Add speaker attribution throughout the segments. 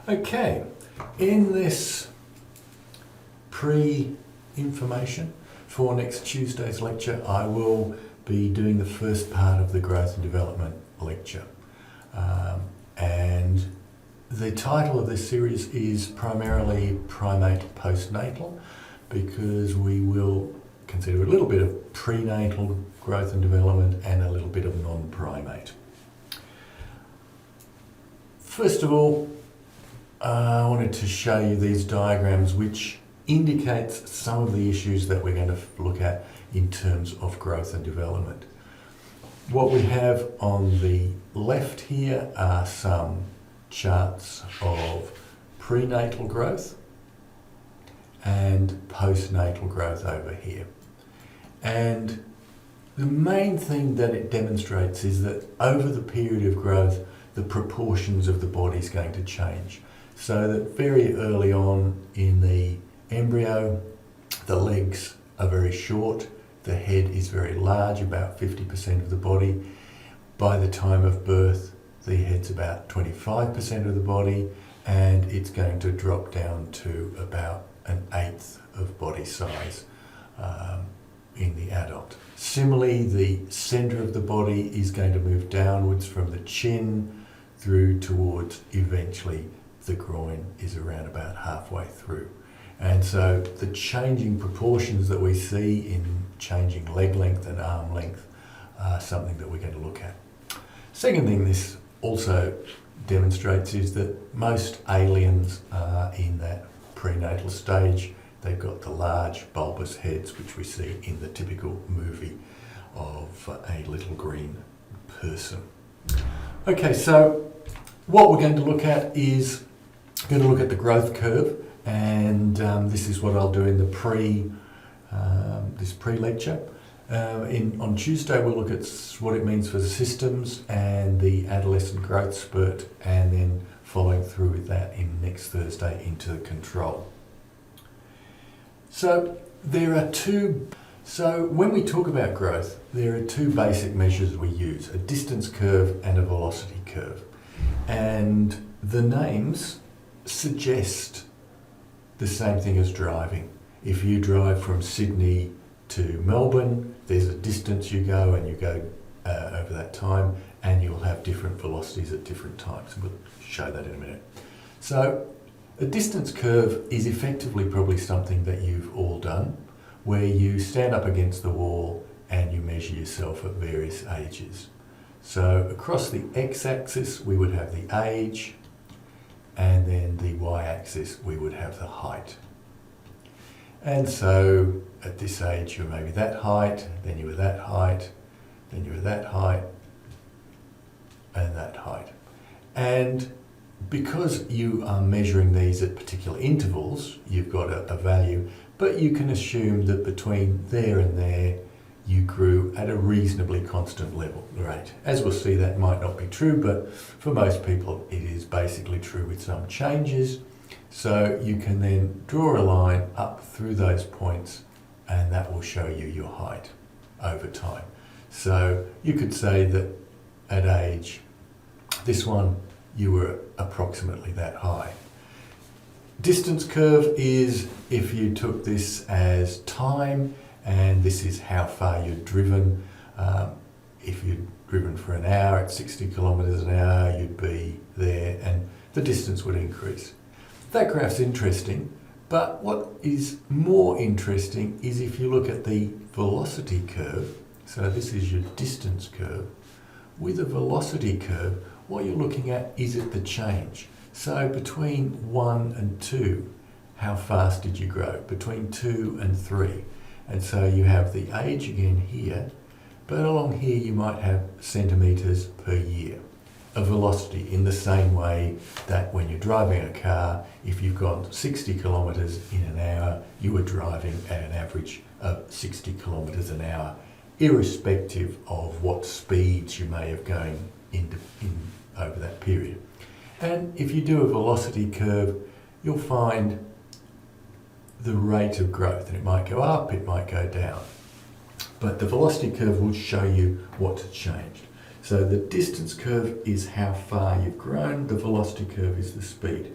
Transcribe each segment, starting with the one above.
Speaker 1: Okay, in this pre-information for next Tuesday's lecture, I will be doing the first part of the growth and development lecture. And the title of this series is primarily Primate Postnatal, because we will consider a little bit of prenatal growth and development and a little bit of non-primate. First of all, I wanted to show you these diagrams which indicates some of the issues that we're going to look at in terms of growth and development. What we have on the left here are some charts of prenatal growth and postnatal growth over here. And the main thing that it demonstrates is that over the period of growth, the proportions of the body is going to change. So that very early on in the embryo, the legs are very short, the head is very large, about 50% of the body. By the time of birth, the head's about 25% of the body, and it's going to drop down to about an eighth of body size in the adult. Similarly, the center of the body is going to move downwards from the chin through towards eventually the groin is around about halfway through. And so the changing proportions that we see in changing leg length and arm length are something that we're going to look at. Second thing this also demonstrates is that most aliens are in that prenatal stage. They've got the large bulbous heads which we see in the typical movie of a little green person. Okay, so what we're going to look at is the growth curve, and this is what I'll do in the pre-lecture. On Tuesday we'll look at what it means for the systems and the adolescent growth spurt, and then following through with that in next Thursday into the control. So when we talk about growth, there are two basic measures we use, a distance curve and a velocity curve. And the names suggest the same thing as driving. If you drive from Sydney to Melbourne, there's a distance you go, and you go over that time, and you'll have different velocities at different times. We'll show that in a minute. So a distance curve is effectively probably something that you've all done, where you stand up against the wall and you measure yourself at various ages. So across the x-axis we would have the age, and then the y-axis we would have the height. And so at this age you're maybe that height, then you were that height, then you were that height, and that height. And because you are measuring these at particular intervals, you've got a value, but you can assume that between there and there you grew at a reasonably constant level rate. As we'll see, that might not be true, but for most people it is basically true with some changes. So you can then draw a line up through those points, and that will show you your height over time. So you could say that at age this one you were approximately that high. Distance curve is if you took this as time, and this is how far you'd driven. If you'd driven for an hour at 60 kilometres an hour, you'd be there, and the distance would increase. That graph's interesting, but what is more interesting is if you look at the velocity curve. So this is your distance curve. With a velocity curve, what you're looking at is at the change. So between 1 and 2, how fast did you grow? Between 2 and 3. And so you have the age again here, but along here you might have centimetres per year of velocity, in the same way that when you're driving a car, if you've gone 60 kilometres in an hour, you were driving at an average of 60 kilometres an hour, irrespective of what speeds you may have going in over that period. And if you do a velocity curve, you'll find the rate of growth, and it might go up, it might go down. But the velocity curve will show you what's changed. So the distance curve is how far you've grown, the velocity curve is the speed.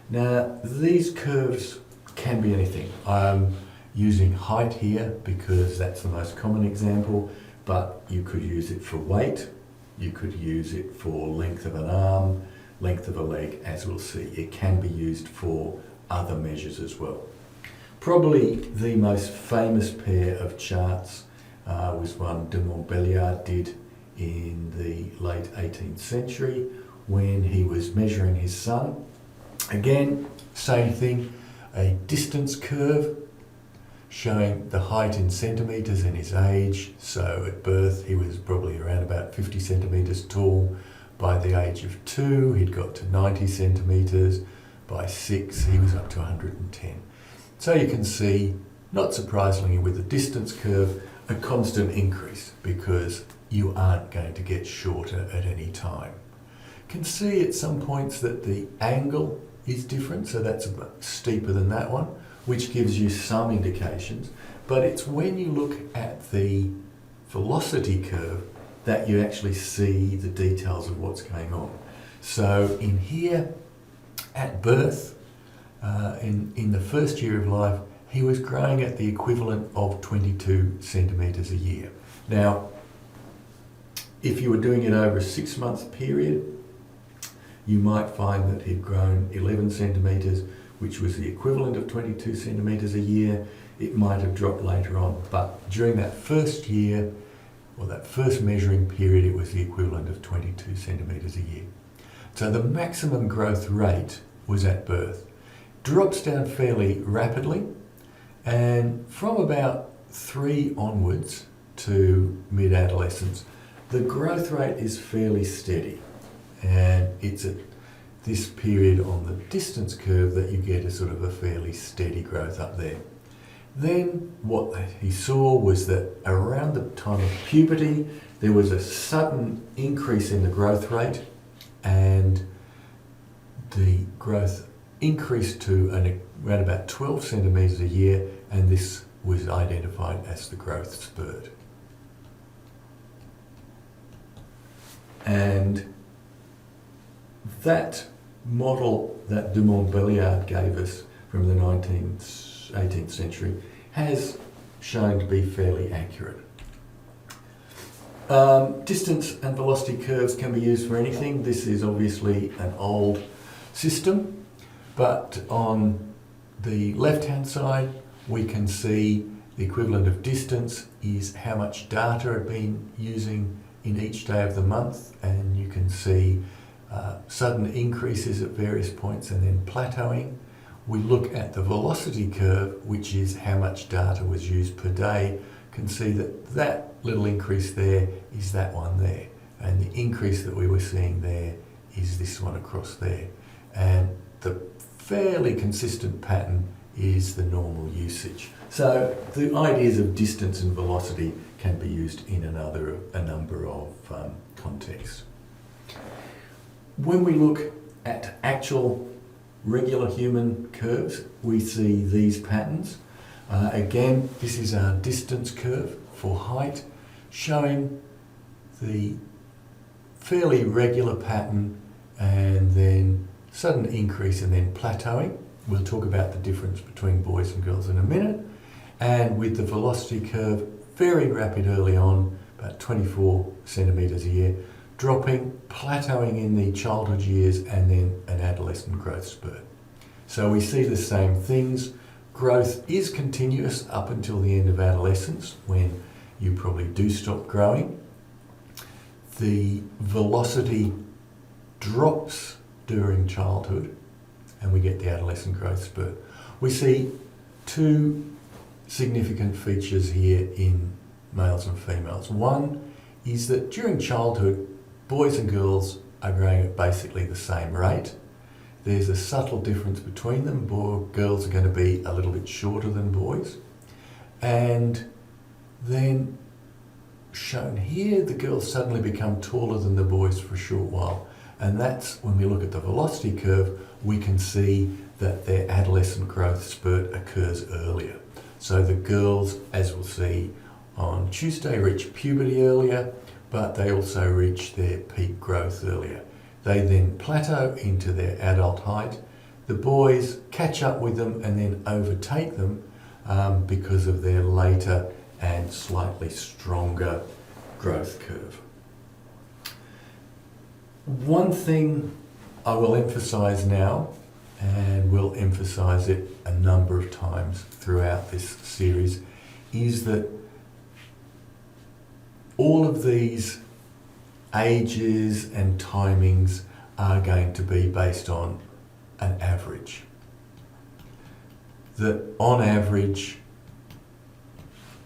Speaker 1: Now these curves can be anything. I'm using height here because that's the most common example, but you could use it for weight, you could use it for length of an arm, length of a leg, as we'll see. It can be used for other measures as well. Probably the most famous pair of charts was one de Montbéliard did in the late 18th century when he was measuring his son. Again, same thing, a distance curve showing the height in centimetres and his age. So at birth he was probably around about 50 centimetres tall. By the age of 2 he'd got to 90 centimetres. By 6 he was up to 110. So you can see, not surprisingly with the distance curve, a constant increase because you aren't going to get shorter at any time. You can see at some points that the angle is different, so that's a bit steeper than that one, which gives you some indications, but it's when you look at the velocity curve that you actually see the details of what's going on. So in here, at birth, in the first year of life, he was growing at the equivalent of 22 centimetres a year. Now, if you were doing it over a 6-month period, you might find that he'd grown 11 centimetres, which was the equivalent of 22 centimetres a year. It might have dropped later on, but during that first year, or that first measuring period, it was the equivalent of 22 centimetres a year. So the maximum growth rate was at birth. Drops down fairly rapidly, and from about 3 onwards to mid-adolescence, the growth rate is fairly steady, and it's at this period on the distance curve that you get a sort of a fairly steady growth up there. Then what he saw was that around the time of puberty there was a sudden increase in the growth rate, and the growth increased to around about 12 centimetres a year, and this was identified as the growth spurt. And that model that de Montbéliard gave us from the 18th century has shown to be fairly accurate. Distance and velocity curves can be used for anything. This is obviously an old system, but on the left-hand side we can see the equivalent of distance is how much data had been using in each day of the month, and you can see sudden increases at various points and then plateauing. We look at the velocity curve, which is how much data was used per day, can see that that little increase there is that one there, and the increase that we were seeing there is this one across there, and the fairly consistent pattern is the normal usage. So the ideas of distance and velocity can be used in a number of contexts. When we look at actual regular human curves, we see these patterns. Again, this is our distance curve for height, showing the fairly regular pattern and then sudden increase and then plateauing. We'll talk about the difference between boys and girls in a minute. And with the velocity curve, very rapid early on, about 24 centimetres a year, dropping, plateauing in the childhood years, and then an adolescent growth spurt. So we see the same things. Growth is continuous up until the end of adolescence, when you probably do stop growing. The velocity drops during childhood, and we get the adolescent growth spurt. We see two significant features here in males and females. One is that during childhood, boys and girls are growing at basically the same rate. There's a subtle difference between them. Girls are going to be a little bit shorter than boys. And then shown here, the girls suddenly become taller than the boys for a short while. And that's when we look at the velocity curve, we can see that their adolescent growth spurt occurs earlier. So the girls, as we'll see on Tuesday, reach puberty earlier. but they also reach their peak growth earlier. They then plateau into their adult height. The boys catch up with them and then overtake them because of their later and slightly stronger growth curve. One thing I will emphasize now, and we'll emphasize it a number of times throughout this series, is that all of these ages and timings are going to be based on an average. That on average,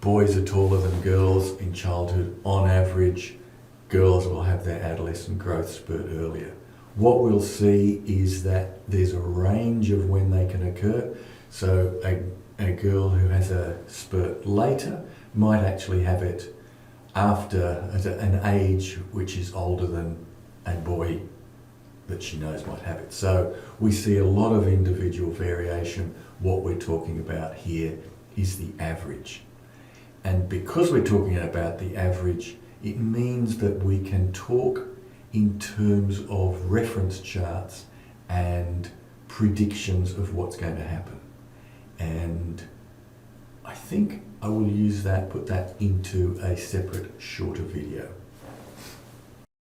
Speaker 1: boys are taller than girls in childhood. On average, girls will have their adolescent growth spurt earlier. What we'll see is that there's a range of when they can occur. So a girl who has a spurt later might actually have it after at an age which is older than a boy that she knows might have it. So we see a lot of individual variation. What we're talking about here is the average. And because we're talking about the average, it means that we can talk in terms of reference charts and predictions of what's going to happen. And I think I will use that, put that into a separate shorter video.